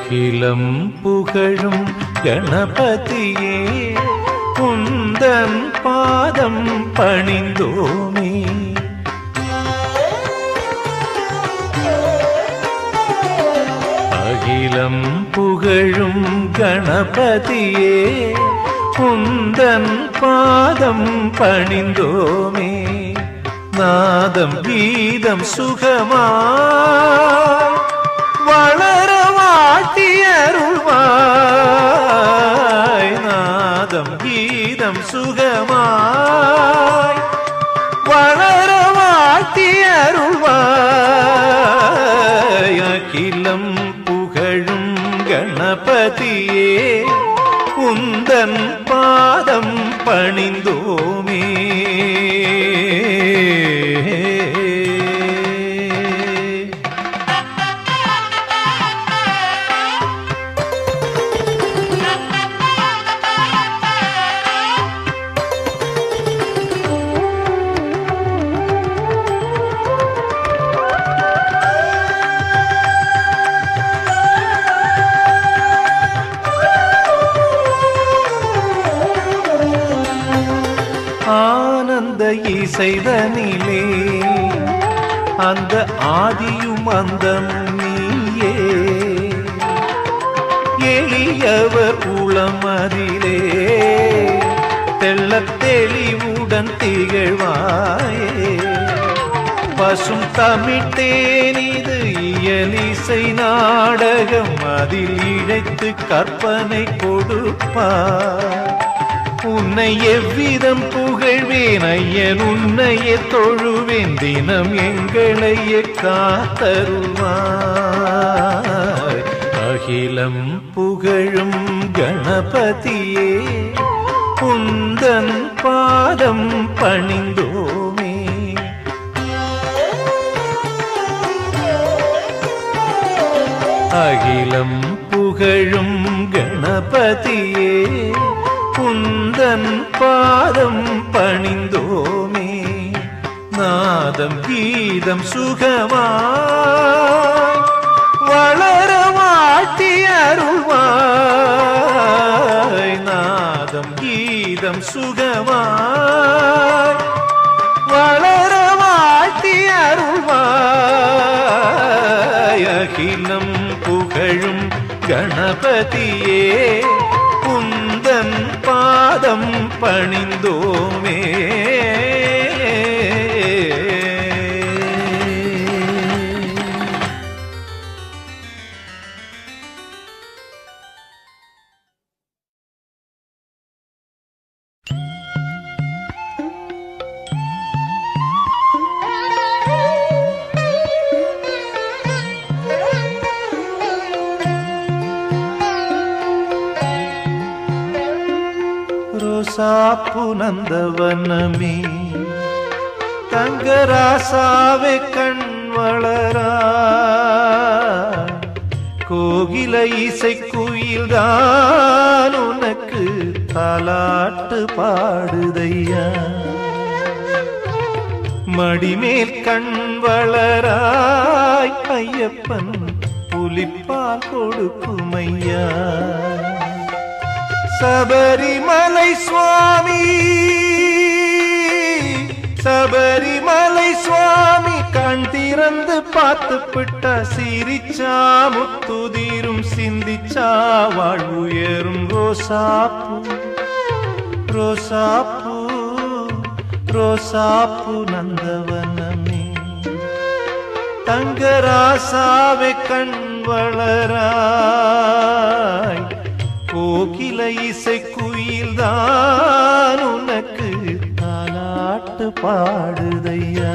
அகிலம் புகழும் கணபதியே குந்தன் பாதம் பணிந்தோமே. அகிலம் புகழும் கணபதியே குந்தன் பாதம் பணிந்தோமே. நாதம் கீதம் சுகமா வளர வாட்டி அருள்வாய். நாதம் கீதம் சுகமாய் வளர வாட்டி அருள்வாய். அகிலம் புகழும் கணபதியே உந்தன் பாதம் பணிந்தோமே. ஆனந்த இசைதனிலே அந்த ஆதியும் அந்தமும் நீயே. எளியவர் உளமதிலே தெள்ளத் தெளிவுடன் திகழ்வாயே. பசும் தமிழ்த்தேனிது இயலிசை நாடகம் அதில் இழைத்து கற்பனை கொடுப்பார். உன்னை எவ்விதம் புகழ்வேன் ஐயன் உன்னையே தொழுவேன் தினம் எங்களையே காத்தருள்வாய். அகிலம் புகழும் கணபதியே உந்தன் பாதம் பணிந்தோமே. அகிலம் புகழும் கணபதியே குந்தன் பாதம் பணிந்தோமே. நாதம் கீதம் சுகமாய் வளர வாட்டி அருள்வாய். நாதம் கீதம் சுகமாய் வளர வாட்டி அருள்வாய். அகிலம் புகழும் கணபதியே குந்தன் பாதம் பணிந்தோமே. ரோசாப்பு நந்தவனமே தங்கராசாவே கண் வளரா. கோகில இசை குயில்தான் உனக்கு தாலாட்டு பாடுதையா. மடிமேல் கண் வளராய் ஐயப்பன் புலிப்பால் கொடுக்குமையா. சபரிமலை சுவாமி சபரிமலை சுவாமி கண் திறந்து பார்த்து பிட்டா சிரிச்சா முத்துதீரும் சிந்திச்சா வாழ்வுயரும். ரோசாப்பூ ரோசாப்பூ ரோசாப்பூ நந்தவனமே தங்கராசாவே கண் வளராய். கோகில இசை குயில்தான் உனக்கு தாலாட்டு பாடுதையா.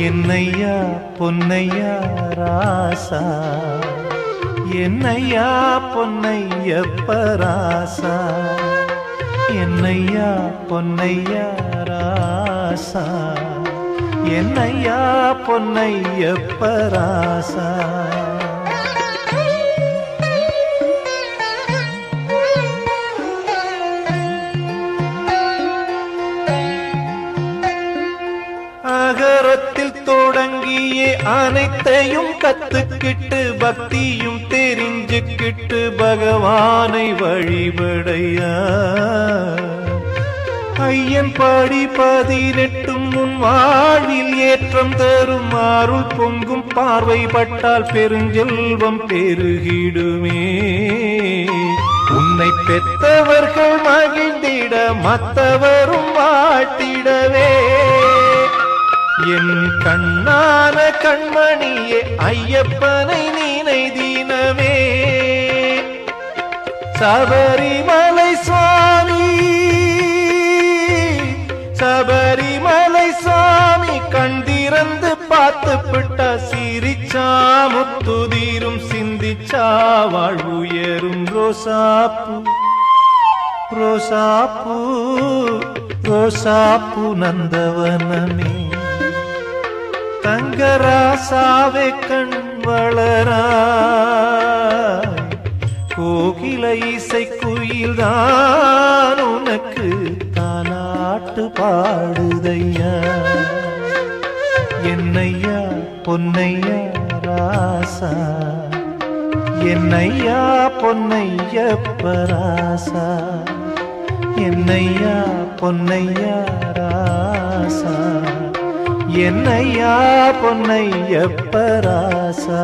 என்னையா பொன்னையா ராசா என்னையா பொன்னையப்ப ராசா. என்னையா பொன்னையா ராசா என்னையா பொன்னையப்ப ராசா. அகரத்தில் தொடங்கியே அனைத்தையும் கத்துக்கிட்டு பக்தியும் புரிஞ்சுக்கிட்டு பகவானை வழிபடையா. ஐயன் படி 18 உன் வாழ்வில் ஏற்றம் தரும். அருள் பொங்கும் பார்வை பட்டால் பெருஞ்செல்வம் பெருகிடுமே. உன்னை பெற்றவர்கள் மகிழ்ந்திட மற்றவரும் வாழ்த்திடவே. என் கண்ணான கண்மணியே ஐயப்பனை நீனை தினமே. சபரிமலை சுவாமி சபரிமலை சுவாமி கண் திறந்து பார்த்து விட்டா. சிரிச்சா முத்துதீரும் சிந்திச்சா வாழ்வுயரும். ரோசாப்பூ ரோசாப்பூ ரோசாப்பூ நந்தவனமே. தங்கராசாவே கண் வளராய். கோகில இசை குயில்தான் உனக்கு தாலாட்டு பாடுதையா. என்னையா பொன்னையா ராசா, என்னையா பொன்னையப்ப ராசா, என்னையா பொன்னையா ராசா, என்னையா பொன்னையப்ப ராசா.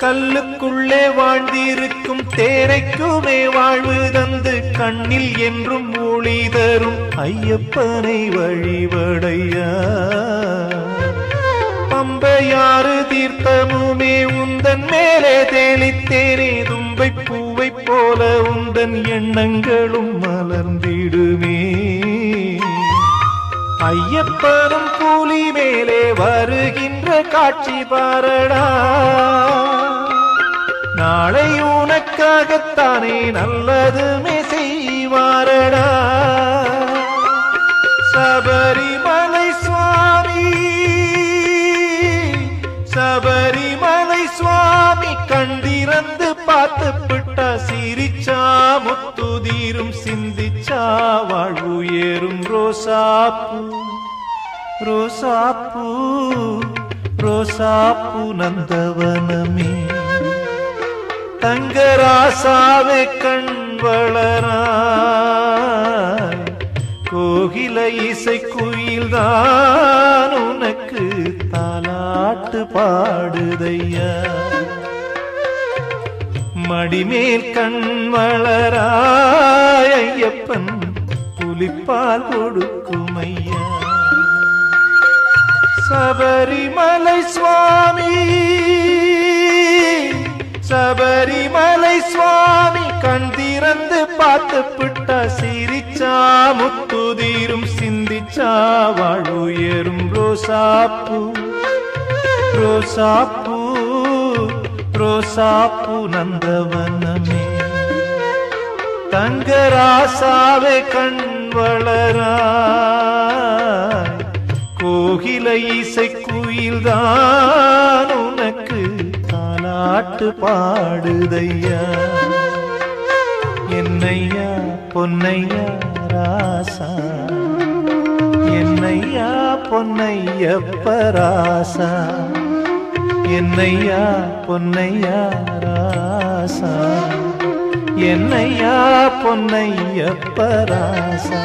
கல்லுக்குள்ளே வாழ்ந்திருக்கும் தேரைக்குமே வாழ்வு தந்து கண்ணில் என்றும் ஒளி தரும் ஐயப்பனை வழிபடையா. பம்பையாறு தீர்த்தமுமே உந்தன் மேலே தெளித்தேனே. தும்பை பூவை போல உந்தன் எண்ணங்களும் மலர்ந்திடுமே. ஐயப்பனும் கூலி மேலே வருகின்ற காட்சி பாரடா. நாளை உனக்காகத்தானே நல்லதுமே செய்வாரடா. சபரிமலை சுவாமி சபரிமலை சுவாமி கண்டிறந்து பார்த்து விட்டா. சிரிச்சா முத்துதீரும் சிந்திச்சா வாழ்வுயரும். ரோசாப்பூ ரோசாப்பூ ரோசாப்பூ நந்தவனமே. தங்கராசாவே கண் வளராய். கோகில இசை குயில்தான் உனக்கு தாலாட்டு பாடுதையா. மடிமேல் கண் வளராய். ஐயப்பன் புலிப்பால் கொடுக்கும் ஐயா. சபரிமலை சுவாமி சபரிமலை சுவாமி கண் திறந்து பார்த்து விட்டா. சிரிச்சா முத்துதீரும் சிந்திச்சா வாழ்வுயரும். ரோசாப்பூ ரோசாப்பூ ரோசாப்பூ நந்தவனமே. தங்கராசாவே கண் வளராய். கோகில இசை குயில்தான் உனக்கு தாலாட்டு பாடுதையா. என்னையா பொன்னையா ராசா, என்னையா பொன்னையப்ப ராசா, என்னையா பொன்னையா ராசா, என்னையா பொன்னையப்ப ராசா.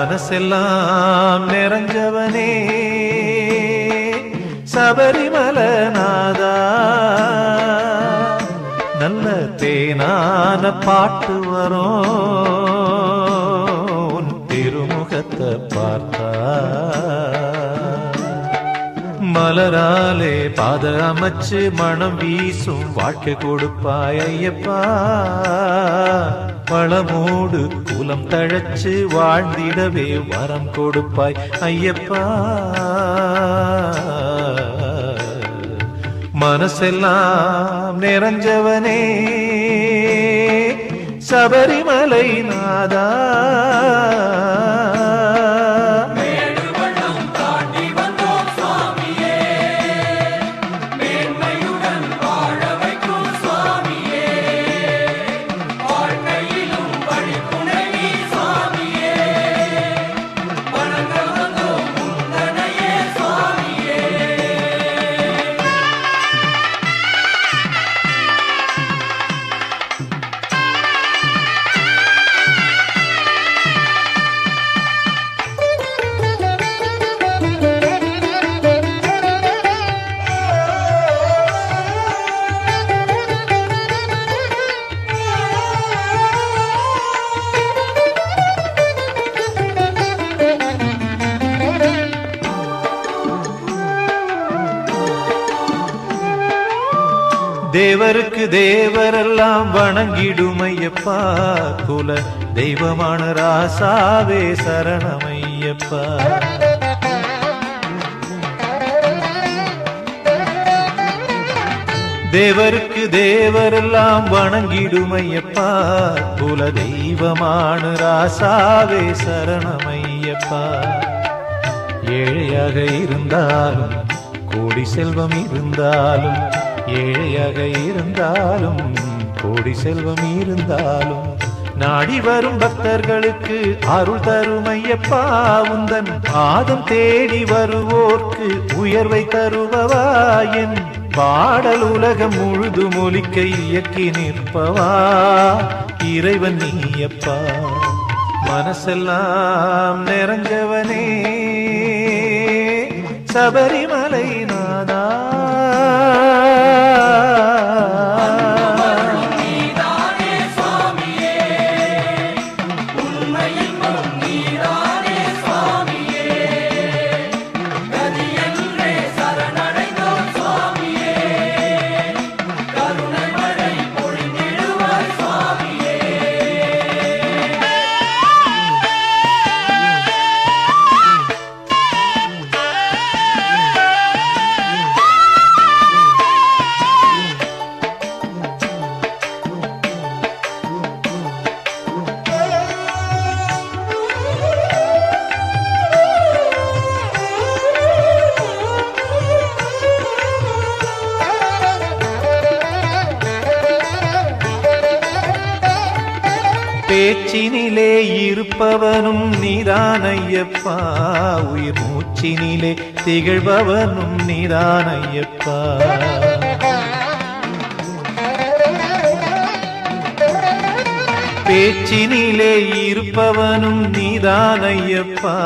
மனசெல்லாம் நிறைஞ்சவனே சபரிமலநாதா, நல்ல தேனான பாட்டு வரும் திருமுகத்தை பார்த்தா. மலராலே பாத அமைச்சு மனம் வீசும் வாழ்க்கை கொடுப்பாய் ஐயப்பா. வளமோடு குலம் தழைச்சு வாழ்ந்திடவே வரம் கொடுப்பாய் ஐயப்பா. மனசெல்லாம் நிறைஞ்சவனே சபரிமலை நாதா, தேவருக்கு தேவரெல்லாம் வணங்கிடுமையப்பா. குல தெய்வமான ராசாவே சரணமையப்பா. தேவருக்கு தேவரெல்லாம் வணங்கிடுமையப்பா. குல தெய்வமான ராசாவே சரணமையப்பா. ஏழையாக இருந்தாலும் கோடி செல்வம் இருந்தாலும், ஏழையாக இருந்தாலும் கோடி செல்வம் இருந்தாலும், நாடி வரும் பக்தர்களுக்கு அருள் தருமையப்பா. உந்தன் பாதம் தேடி வருவோர்க்கு உயர்வை தருபவா. என் பாடல் உலகம் முழுது மொழிக்க இயக்கி நிற்பவா இறைவன் நீயப்பா. மனசெல்லாம் நிறைஞ்சவனே சபரிமலை நாதா, பேச்சினிலே இருப்பவனும் நீதானையப்பா. உயிர் மூச்சினிலே திகழ்பவனும் நீதானையப்பா. பேச்சினிலே இருப்பவனும் நீதானையப்பா.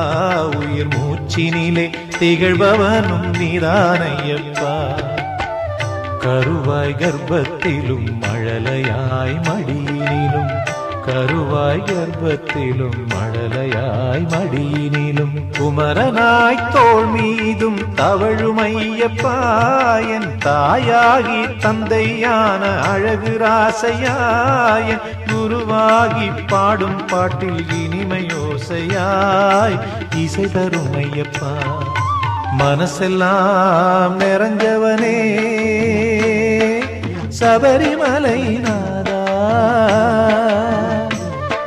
உயிர் மூச்சினிலே திகழ்பவனும் நீதானையப்பா. கருவாய் கர்ப்பத்திலும் மழலையாய் மடியினிலும், கருவாய் கர்ப்பத்திலும் மழலையாய் மடியினிலும், குமரனாய் தோள் மீதும் தவழுமையப்பா. என் தாயாகி தந்தையான அழகு ராசையாய், குருவாகி பாடும் பாட்டில் இனிமையோசையாய் இசை தருமையப்பா. மனசெல்லாம் நிறைஞ்சவனே சபரிமலை நாதா,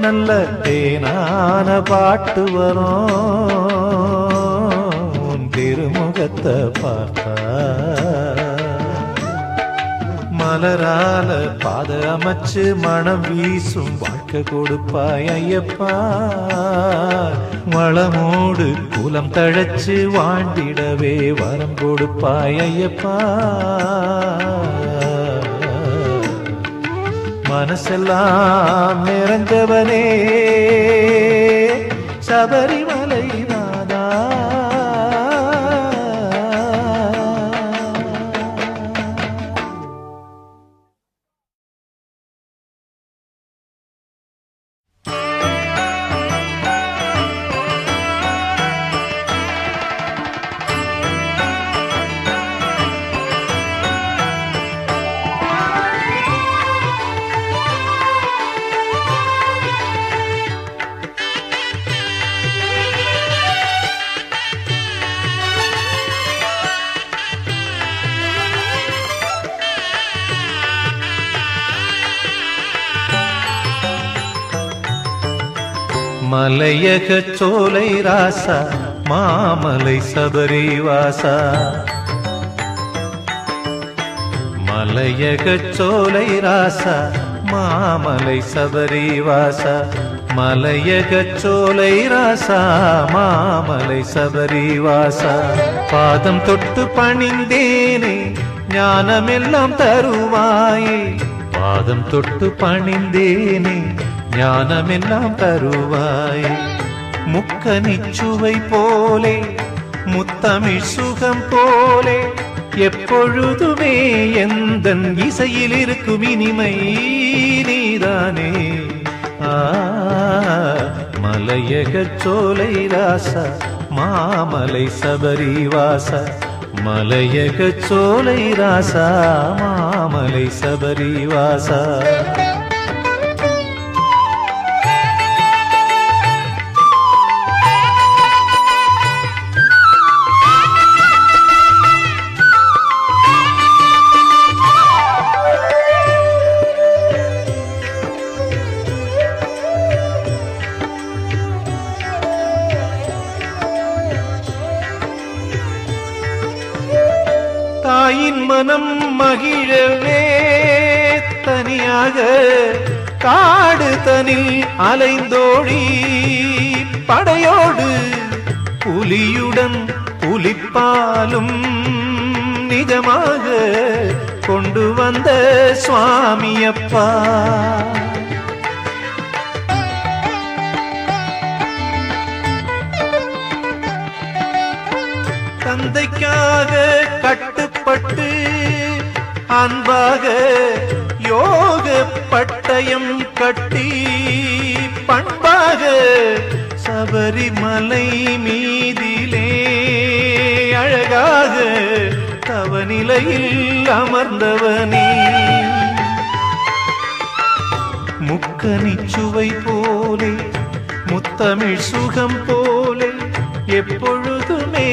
நல்ல தேனான பாட்டு வரும் திருமுகத்தை பார்த்தா. மலரால பாத அமைச்சு மனம் வீசும் வாழ்க்கை கொடுப்பாய் ஐயப்பா. வளமோடு குலம் தழைச்சு வாழ்ந்திடவே வரம் கொடுப்பாய் ஐயப்பா. மனசெல்லாம் நிறைஞ்சவனே சபரிமலை நாதா. மலையக சோலை ராசா மாமலை சபரிவாசா. மலையக சோலை ராசா மாமலை சபரிவாசா. மலையக சோலை ராசா மாமலை சபரிவாசா. பாதம் தொட்டு பணிந்தேனே ஞானமெல்லாம் தருவாயே. பாதம் தொட்டு பணிந்தேனே ஞானமெல்லாம் தருவாய். முக்கனிச்சுவை போலே முத்தமிழ் சுகம் போலே எப்பொழுதுமே எந்தன் இசையில் இருக்கும் இனிமை நீதானே. மலையக சோலை ராசா மாமலை சபரிவாசா. மலையக சோலை ராசா மாமலை சபரிவாசா. தாயின் மனம் மகிழவே தனியாக காடு தனில் அலைந்தோடி படையோடு புலியுடன் புலிப்பாலும் நிஜமாக கொண்டு வந்த சுவாமியப்பா. தந்தைக்காக கட்டுப்பட்டு அன்பாக யோக பட்டயம் கட்டி பண்பாக சபரிமலை மீதிலே அழகாக தவநிலையில் அமர்ந்தவனே. முக்கனிச்சுவை போலே முத்தமிழ் சுகம் போலே எப்பொழுதுமே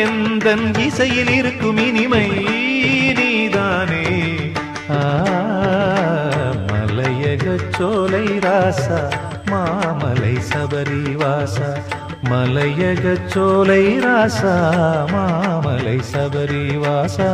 எந்தன் இசையில் இருக்கும் இனிமை நீதானே. மலையக சோலை ராசா மாமலை சபரிவாசா. மலையக சோலை ராசா மாமலை சபரிவாசா.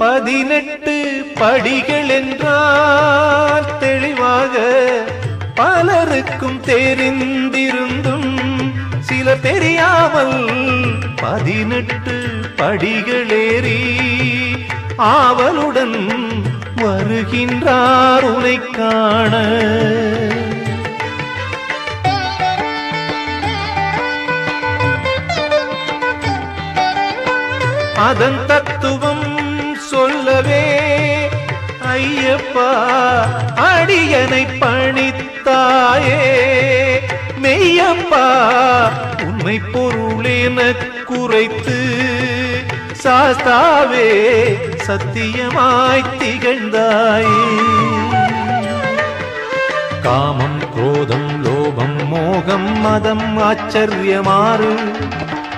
பதினெட்டு படிகள் என்றால் தெளிவாக பலருக்கும் தெரிந்திருந்தும் சிலர் தெரியாமல் 18 படிகளேறி ஆவலுடன் வருகின்றார் உனை காண. அதன் தத்துவம் சொல்லவே ஐயப்பா அடியனை பணித்தாயே. மெய்யப்பா உண்மை பொருளென குறைத்து சாஸ்தாவே சத்தியமாய் திகழ்ந்தாயே. காமம் குரோதம் லோபம் மோகம் மதம் ஆச்சரியமாறு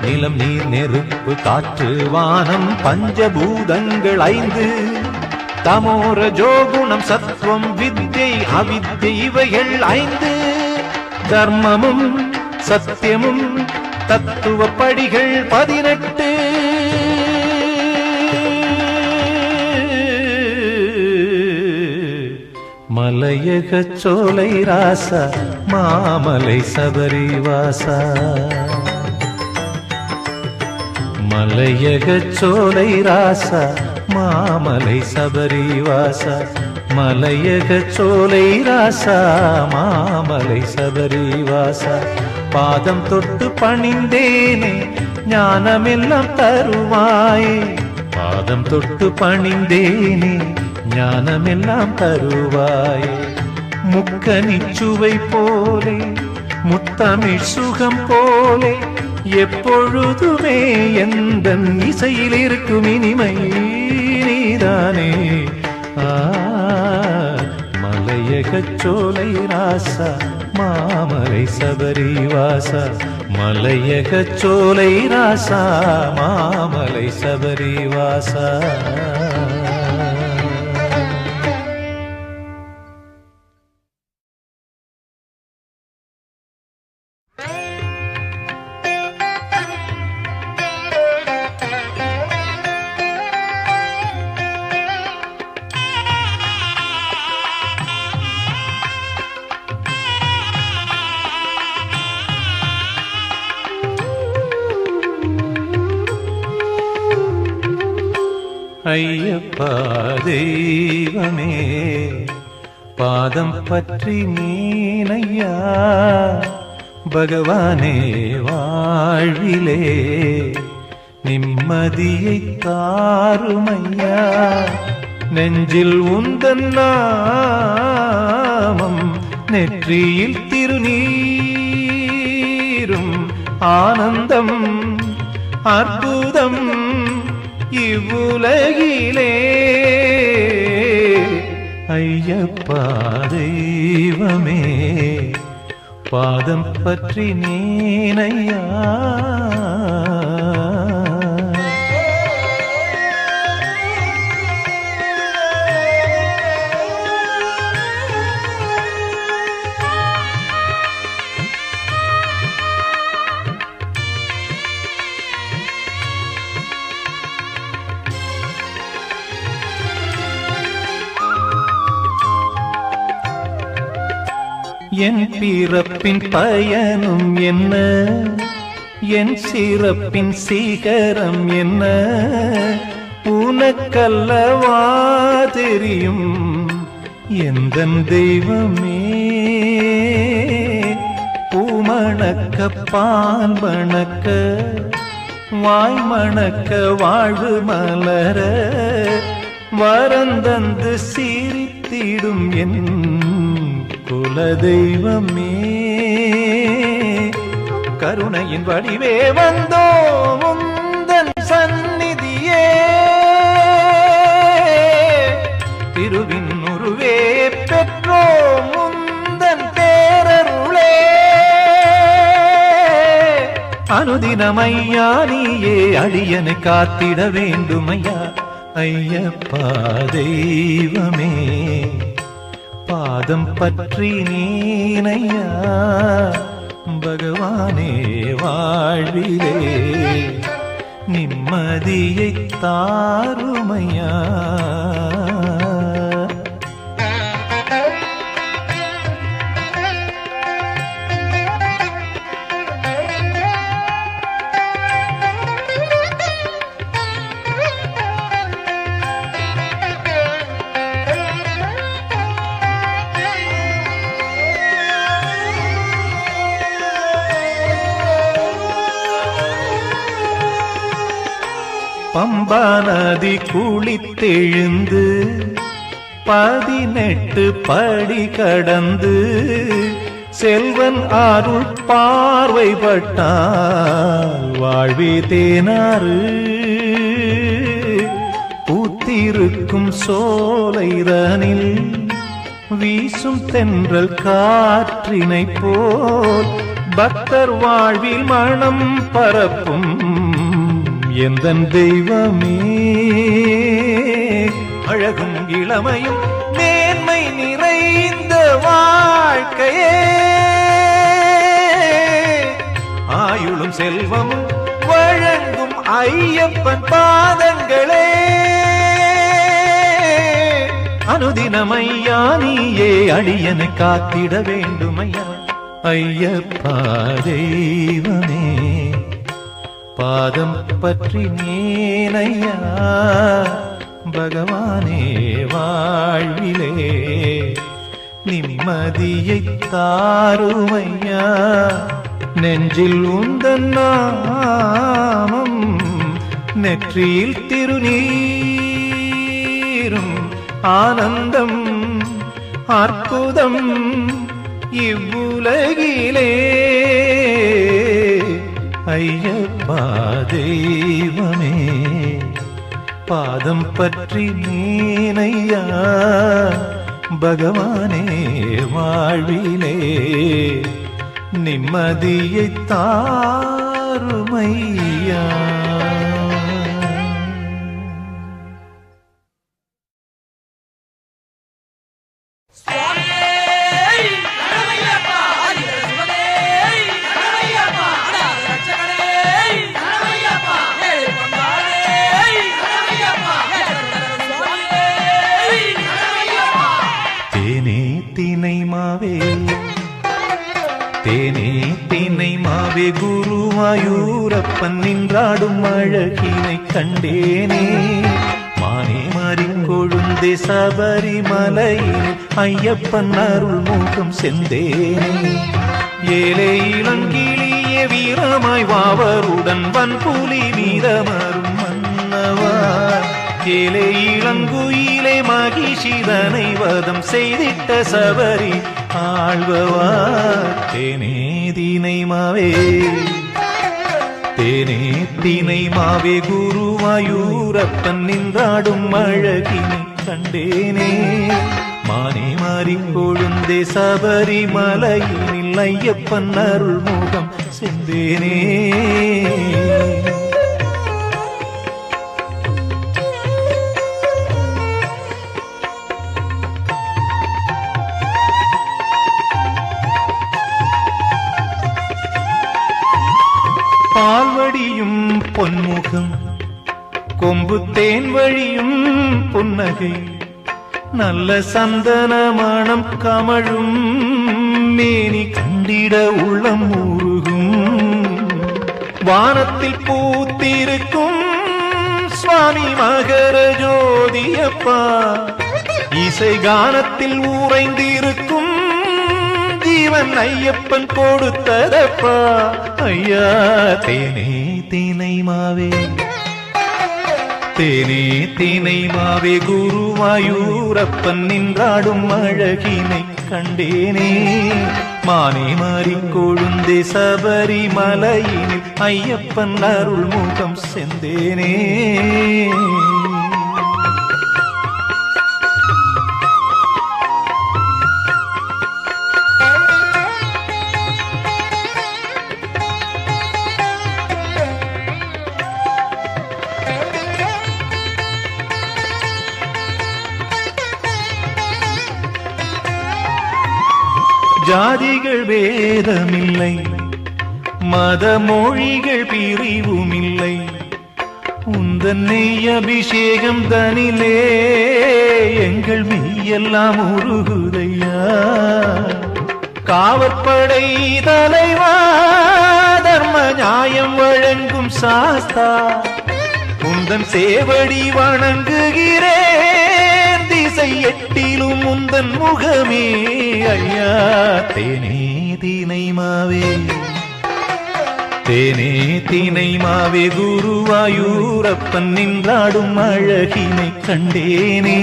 நிலம் நீர் நெருப்பு காற்று வானம் பஞ்சபூதங்கள் 5 தமோர ஜோகுணம் சத்வம் வித்யை அவித்யை இவைகள் 5 தர்மமும் சத்தியமும் தத்துவ படிகள் 18 மலையகச் சோலை ராசா மாமலை சபரிவாசா மலையகச் சோலை ராசா மாமலை சபரிவாசா மலையகச் சோலை ராசா மாமலை சபரிவாசா பாதம் தொட்டு பணிந்தேனே ஞானமெல்லாம் தருவாயே பாதம் தொட்டு பணிந்தேனே ஞானமெல்லாம் தருவாயே முக்கனிச்சுவை போலே முத்தமிழ் சுகம் போலே எப்பொழுதுமே எந்தன் இசையில் இருக்கும் இனிமை நீதானே மலையகச் சோலை ராசா மாமலை சபரிவாசா மலையகச் சோலை ராசா மாமலை சபரிவாசா ஐயப்பா தெய்வமே பாதம் பற்றி நீனையா பகவானே வாழ்விலே நிம்மதியை தாருமையா நெஞ்சில் உந்தன் நாமம் நெற்றியில் திருநீரும் ஆனந்தம் அற்புதம் இவ்வுலகிலே ஐயப்பா தெய்வமே பாதம் பற்றி நீனையா என் பிறப்பின் பயனும் என்ன என் சிறப்பின் சீகரம் என்ன உனக்கல்லவா தெரியும் எந்தன் தெய்வமே பூமணக்க பால் மணக்க வாய் மணக்க வாழ்வு மலர வரந்தந்து சிரித்திடும் என் குலதெய்வமே கருணையின் வடிவே வந்தோ முந்தன் சந்நிதியே திருவின் உருவே பெற்றோ முந்தன் பேரருளே அனுதினமையா நீயே அடியனை காத்திட வேண்டுமையா ஐயப்பா தெய்வமே பாதம் பற்றி நீனையா பகவானே வாழ்விலே நிம்மதியை தாருமையா பம்பா நதி குளித்தெழுந்து 18 படி கடந்து செல்வன் அருள் பார்வைப்பட்டால் வாழ்வே தேனாறு பூத்திருக்கும் சோலைதனில் வீசும் தென்றல் காற்றினை போல் பக்தர் வாழ்வில் மனம் பரப்பும் எந்தன் தெய்வமே அழகும் இளமையும் மேன்மை நிறைந்த வாழ்க்கையே ஆயுளும் செல்வமும் வழங்கும் ஐயப்பன் பாதங்களே அனுதினமையா நீயே அடியனை காத்திட வேண்டுமையா ஐயப்பா தெய்வமே பாதம் பற்றி நேனையா பகவானே வாழ்விலே நிம்மதியை தாருமையா நெஞ்சில் உந்தன் நாமம் நெற்றியில் திருநீரும் ஆனந்தம் அற்புதம் இவ்வுலகிலே ஐயப்பா தெய்வமே பாதம் பற்றி நீனையா பகவானே வாழ்விலே நிம்மதியை தாருமையா தேனே தினை மாவே குருவாயூரப்பன் நின்றாடும் அழகினை கண்டேனே மானே மாறிக் கொழுந்தே சபரிமலையில் ஐயப்பன் அருள் முகம் செந்தேனே ஏலே இளங்கிளிய வீரமாய் வாவருடன் வன்புலி வீரமரும் மன்னவா ஏலே இளங்குயிலே மகிஷிதனை வதம் செய்திட்ட சபரி ஆழ்வவா தேனே தினை மாவே தேனே தினை மாவே குருவாயூரப்பன் நின்றாடும் அழகினை கண்டேனே மானே மாறிக் கொழுந்தே சபரிமலையினில் ஐயப்பன் அருள் முகம் செந்தேனே பால்வடியும் பொன்முகம் கொம்பு தேன் வழியும் புன்னகை நல்ல சந்தன மணம் கமழும் மேனி கண்டிட உள்ளம் உருகும் வானத்தில் பூத்திருக்கும் சுவாமி மகர ஜோதியப்பா இசை கானத்தில் ஊரைந்திருக்கும் ஜீவன் ஐயப்பன் கொடுத்ததப்பா ஐயா தேனே தினை மாவே தேனே தினை மாவே குருவாயூரப்பன் நின்றாடும் அழகினை கண்டேனே மானே மாறிக் கொழுந்தே சபரிமலையினில் ஐயப்பன் அருள் முகம் செந்தேனே ஜாதிகள் வேதமில்லை மத மொழிகள் பிரிவுமில்லை உந்தன் நெய் அபிஷேகம் தனிலே எங்கள் மெய்யெல்லாம் உருகுதையா காவற்படை தலைவா தர்ம நியாயம் வழங்கும் சாஸ்தா உந்தன் சேவடி வணங்குகிறேன் திசை எட்டிலும் உந்தன் முகமே ஐயா தேனே தினை மாவே தேனே தினை மாவே குருவாயூரப்பன் நின்றாடும் அழகினை கண்டேனே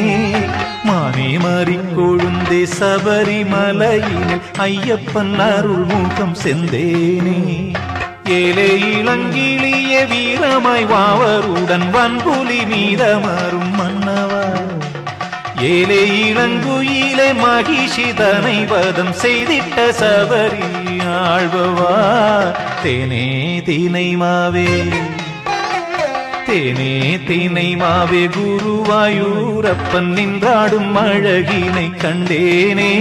மானே மாறிக் கொழுந்தே சபரிமலையினில் ஐயப்பன் அருள் முகம் செந்தேனே ஏலே இளங்கிளிய வீரமாய் வாவருடன் வன்புலி மீதமரும் மன்னவா ஏலே இளங்குயிலே மகிஷிதனை வதம் செய்திட்ட சபரி ஆழ்வவா தேனே தினை மாவே தேனே தினை மாவே குருவாயூரப்பன் நின்றாடும் அழகினை கண்டேனே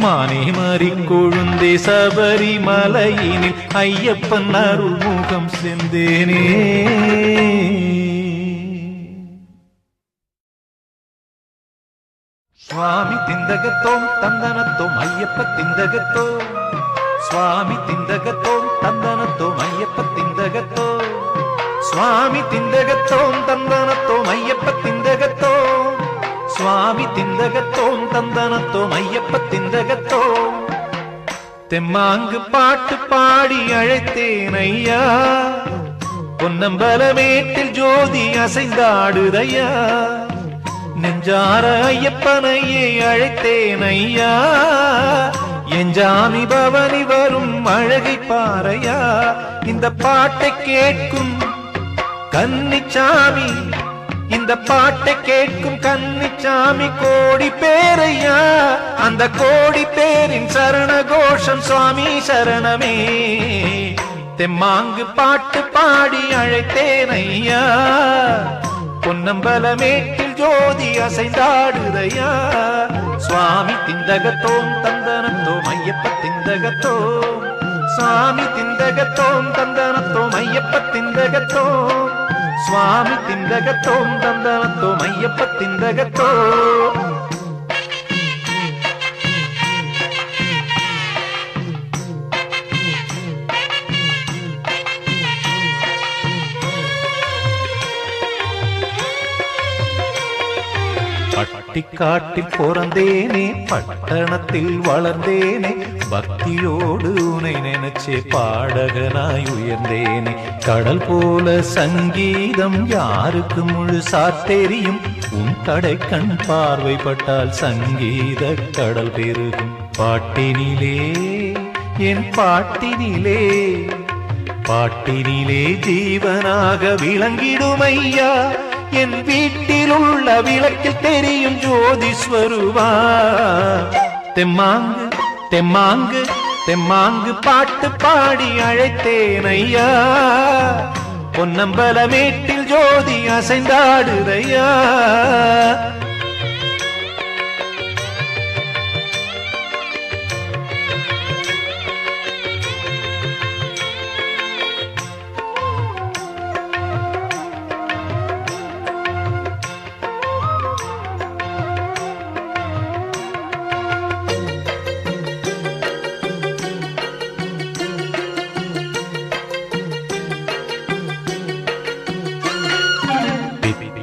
மானே மாறி கொழுந்தே சபரிமலையினில் ஐயப்பன் அருள் முகம் சென்றேனே. சுவாமி திந்தகத்தோம் தந்தனத்தோம் ஐயப்ப திந்தகத்தோம், சுவாமி திந்தகத்தோம் தந்தனத்தோம் ஐயப்ப திந்தகத்தோம், சுவாமி திந்தகத்தோம் தந்தனத்தோம் ஐயப்ப திந்தகத்தோம், சுவாமி திந்தகத்தோம் தந்தனத்தோம் ஐயப்ப திந்தகத்தோம். தெம்மாங்கு பாட்டு பாடி அழைத்தேன் ஐயா, பொன்னம்பலமேட்டில் ஜோதி அசைந்தாடுதையா, நெஞ்சார ஐயப்பனையே அழைத்தேன் ஐயா, எஞ்சாமி பவனி வரும் அழகை பாறையா. இந்த பாட்டை கேட்கும் கன்னிச்சாமி, இந்த பாட்டை கேட்கும் கன்னிச்சாமி கோடி பேரையா, அந்த கோடி பேரின் சரண கோஷம் சுவாமி சரணமே. தெம்மாங்கு பாட்டு பாடி அழைத்தேன் ஐயா, பொன்னம்பலமேட்டில் ஜோதி அசைந்தாடுதையா, சுவாமி திந்தகத்தோம் தந்தனத்தோம் ஐயப்ப திந்தகத்தோம், சுவாமி திந்தகத்தோம் தந்தனத்தோம் ஐயப்ப திந்தகத்தோம், சுவாமி திந்தகத்தோம் தந்தனத்தோம் ஐயப்ப திந்தகத்தோம். பட்டிக்காட்டில் பிறந்தேனே, பட்டணத்தில் வளர்ந்தேனே, பக்தியோடு உனை நினைச்சே பாடகனாய் உயர்ந்தேனே. கடல் போல சங்கீதம் யாருக்கு முழுசா தெரியும், உன் கடை கண் பார்வைப்பட்டால் சங்கீத கடல் பெருகும். பாட்டினிலே என் பாட்டினிலே, பாட்டினிலே ஜீவனாக விளங்கிடுமையா, என் வீட்டில் உள்ள விளக்கில் தெரியும் ஜோதிஸ்வருவா. தெம்மாங்கு தெம்மாங்கு தெம்மாங்கு பாட்டு பாடி அழைத்தேன் ஐயா, பொன்னம்பலமேட்டில் ஜோதி அசைந்தாடுதையா.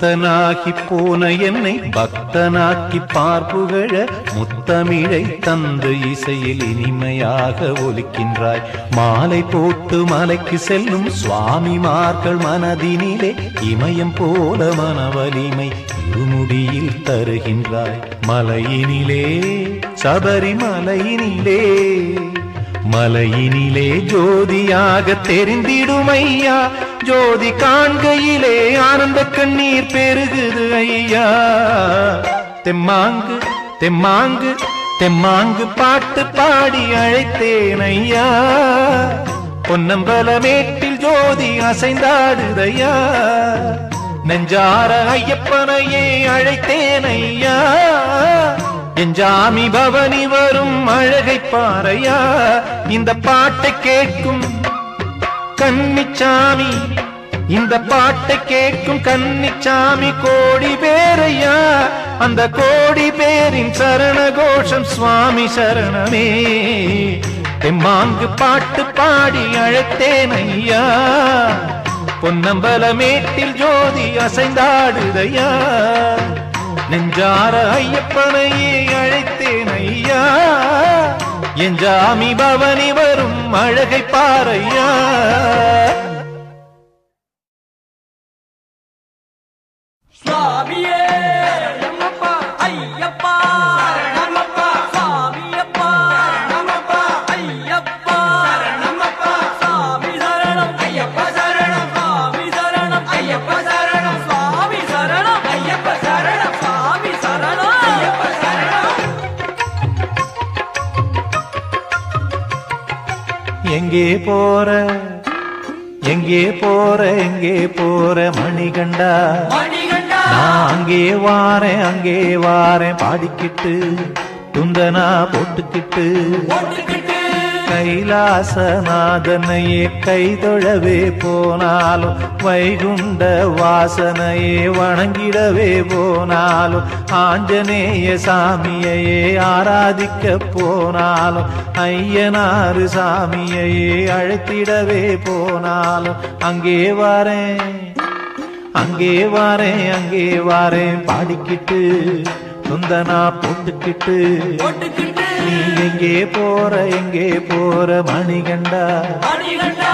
பக்தனாகி போன என்னை பக்தனாக்கி பார்ப்புகழ, முத்தமிழை தந்து இசையில் இனிமையாக ஒலிக்கின்றாய். மாலை போட்டு மலைக்கு செல்லும் சுவாமிமார்கள் மனதினிலே இமயம் போல மனவலிமை இருமுடியில் தருகின்றாய். மலையினிலே சபரிமலையினிலே, மலையினிலே ஜோதியாக தெரிந்திடுமையா, ஜோதி காண்கையிலே ஆனந்த கண்ணீர் பெருகுது ஐயா. தெம்மாங்கு தெம்மாங்கு தெம்மாங்கு பாட்டு பாடி அழைத்தேன் ஐயா, பொன்னம்பலமேட்டில் ஜோதி அசைந்தாடுதையா, நெஞ்சார ஐயப்பனையே அழைத்தேன் ஐயா, எஞ்சாமி பவனி வரும் அழகை பாறையா. இந்த பாட்டை கேட்கும் கன்னிச்சாமி, இந்த பாட்டை கேட்கும் கன்னிச்சாமி கோடி பேரையா, அந்த கோடி பேரின் சரண கோஷம் சுவாமி சரணமே. தெம்மாங்கு பாட்டு பாடி அழைத்தேன் ஐயா, பொன்னம்பலமேட்டில் ஜோதி அசைந்தாடுதையா, நெஞ்சார ஐயப்பனையே அழைத்தேன் ஐயா, எஞ்சாமி பவனி வரும் அழகை பாறையா. சுவாமியே நமப்பா ஐயப்பா நமப்பா, சுவாமியப்பா நமப்பா ஐயப்பா நமப்பா, சுவாமி சரணம் ஐயப்ப சரணம், சுவாமி சரணம் ஐயப்ப சரணம், சுவாமி சரணம் ஐயப்ப சரணம், சுவாமி சரணம் ஐயப்ப சரணம். எங்கே போற எங்கே போற எங்கே போற மணிகண்டா, நான் அங்கே வாரேன் பாடிக்கிட்டு துந்தனா போட்டுக்கிட்டு கைலாசநாதனையே கைதொழவே போனாலும் வைகுண்ட வாசனையே வணங்கிடவே போனாலும் ஆஞ்சநேய சாமியையே ஆராதிக்க போனாலும் ஐயனாறு சாமியையே அழைத்திடவே போனாலும் அங்கே வாரேன் அங்கே வாரேன் அங்கே வாரேன் பாடிக்கிட்டு துந்தனா போட்டுக்கிட்டு நீ எங்கே போற மணிகண்டா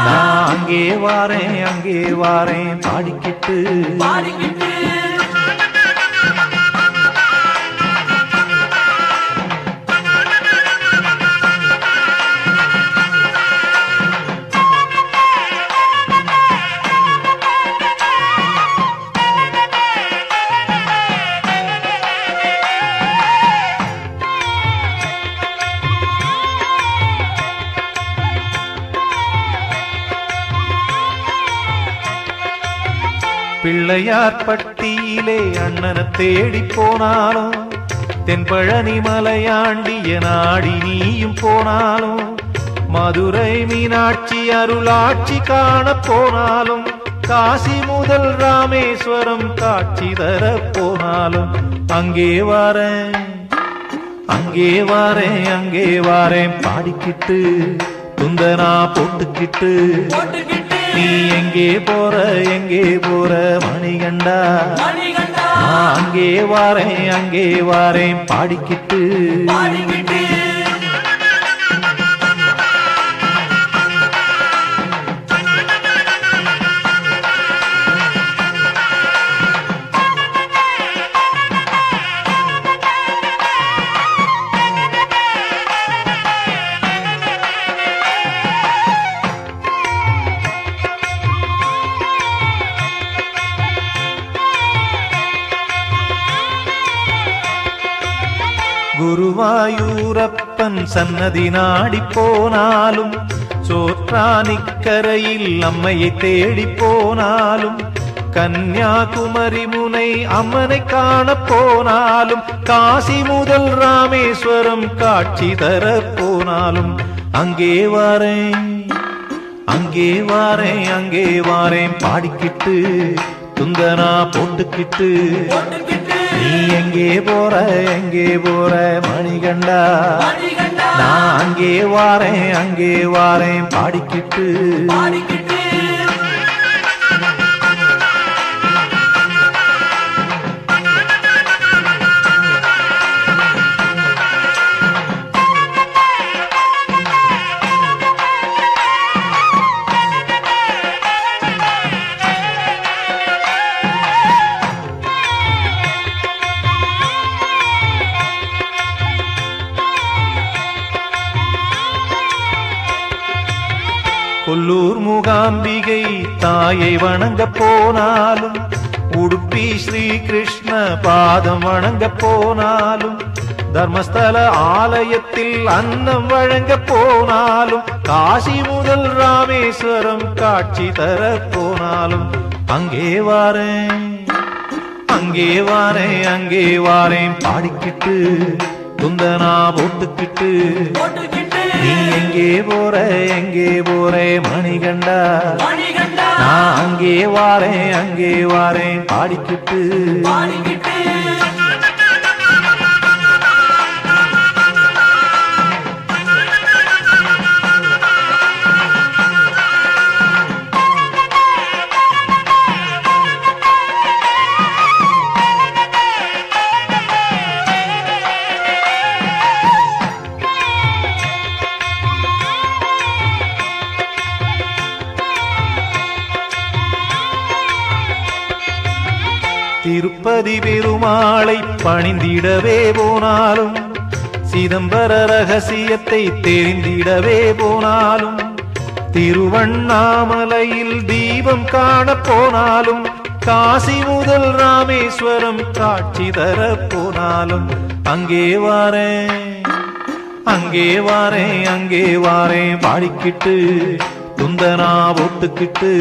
நான் அங்கே வாரேன் பாடிக்கிட்டு பிள்ளையார் பட்டியிலே அண்ணனை தேடி போனாலும் தென்பழனி மலையாண்டிய நாடி நீயும் போனாலும் மதுரை மீனாட்சி அருளாட்சி காண போனாலும் காசி முதல் ராமேஸ்வரம் காட்சி தர போனாலும் அங்கே வாரேன் பாடிக்கிட்டு துந்தனா போட்டுக்கிட்டு நீ எங்கே போற மணிகண்டா நான் அங்கே வாரேன் பாடிக்கிட்டு குருவாயூரப்பன் சன்னதி நாடி போனாலும் சோற்றானிக்கரையில் அம்மையை தேடி போனாலும் கன்னியாகுமரி முனை அம்மனை காண போனாலும் காசி முதல் ராமேஸ்வரம் காட்சி தர போனாலும் அங்கே வாரேன் பாடிக்கிட்டு துந்தனா போட்டுக்கிட்டு நீ எங்கே போற மணிகண்டா நான் அங்கே வாரேன் பாடிக்கிட்டு கொல்லூர் மூகாம்பிகை தாயை வணங்க போனாலும் உடுப்பி ஸ்ரீ கிருஷ்ண பாதம் வணங்க போனாலும் தர்மஸ்தல ஆலயத்தில் அன்னம் வழங்க போனாலும் காசி முதல் ராமேஸ்வரம் காட்சி தர போனாலும் அங்கே வாரேன் பாடிக்கிட்டு துந்தனா போட்டுக்கிட்டு நீ எங்கே போற மணிகண்டா நான் அங்கே வாரேன் பாடிக்கிட்டு திருப்பதி பெருமாளை பணிந்திடவே போனாலும் சிதம்பர ரகசியத்தை தெரிந்திடவே போனாலும் திருவண்ணாமலையில் தீபம் காண போனாலும் காசி முதல் ராமேஸ்வரம் காட்சி தர போனாலும் அங்கே வாரேன் பாடிக்கிட்டு துந்தனா போட்டுக்கிட்டு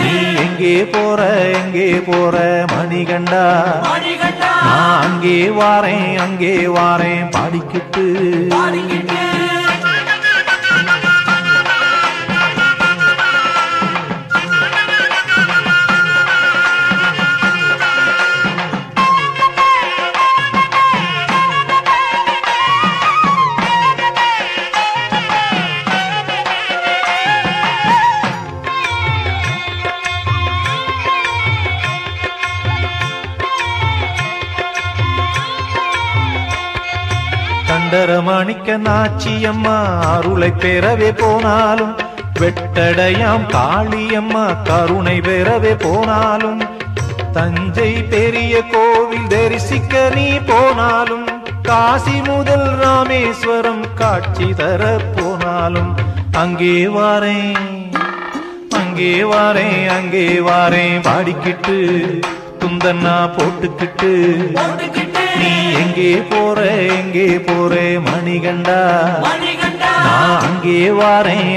நீ எங்கே போற மணிகண்டா நான் அங்கே வாரேன் பாடிக்கிட்டு கண்டரமாணிக்க நாச்சியம்மா அருளை பெறவே போனாலும் வெட்டடையாம் காளியம்மா கருணை பெறவே போனாலும் தஞ்சை பெரிய கோவில் தரிசிக்க நீ போனாலும் காசி முதல் ராமேஸ்வரம் காட்சி தர போனாலும் அங்கே வாரேன் பாடிக்கிட்டு துந்தன்னா போட்டுக்கிட்டு நீ எங்கே போறே மணிகண்டா நான் அங்கே வாரேன்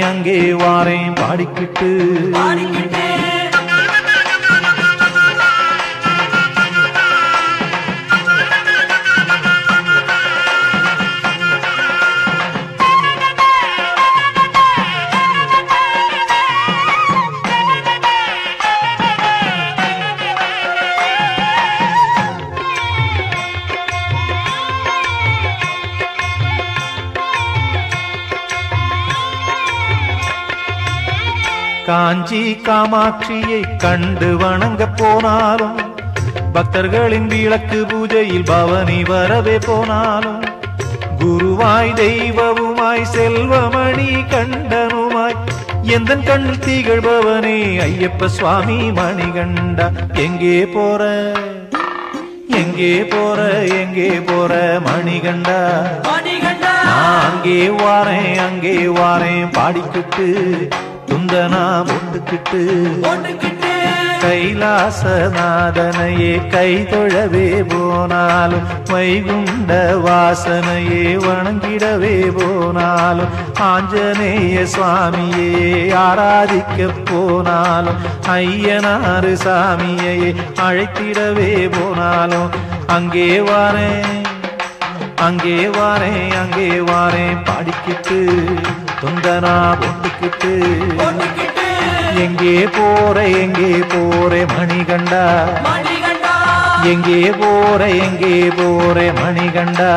பாடிக்கிட்டு காஞ்சி காமாட்சியை கண்டு வணங்க போனாலும் பக்தர்களின் விளக்கு பூஜையில் பவனி வரவே போனாலும் குருவாய் தெய்வவுமாய் செல்வமணி கண்டனுமாய் எந்தன் கண்ணில் திகழ்பவனே ஐயப்ப சுவாமி மணிகண்டா எங்கே போற மணிகண்டா நான் அங்கே வாரேன் பாடிக்கிட்டு துந்தனா போட்டுக்கிட்டு கைலாசநாதனையே கை தொழவே போனாலும் வைகுண்ட வாசனையே வணங்கிடவே போனாலும் ஆஞ்சநேய சுவாமியே ஆராதிக்க போனாலும் ஐயனாறு சாமியை அழைத்திடவே போனாலும் அங்கே வாரேன் பாடிக்கிட்டு துந்தனா போட்டுக்கிட்டு எங்கே போறே மணிகண்டா எங்கே போறே மணிகண்டா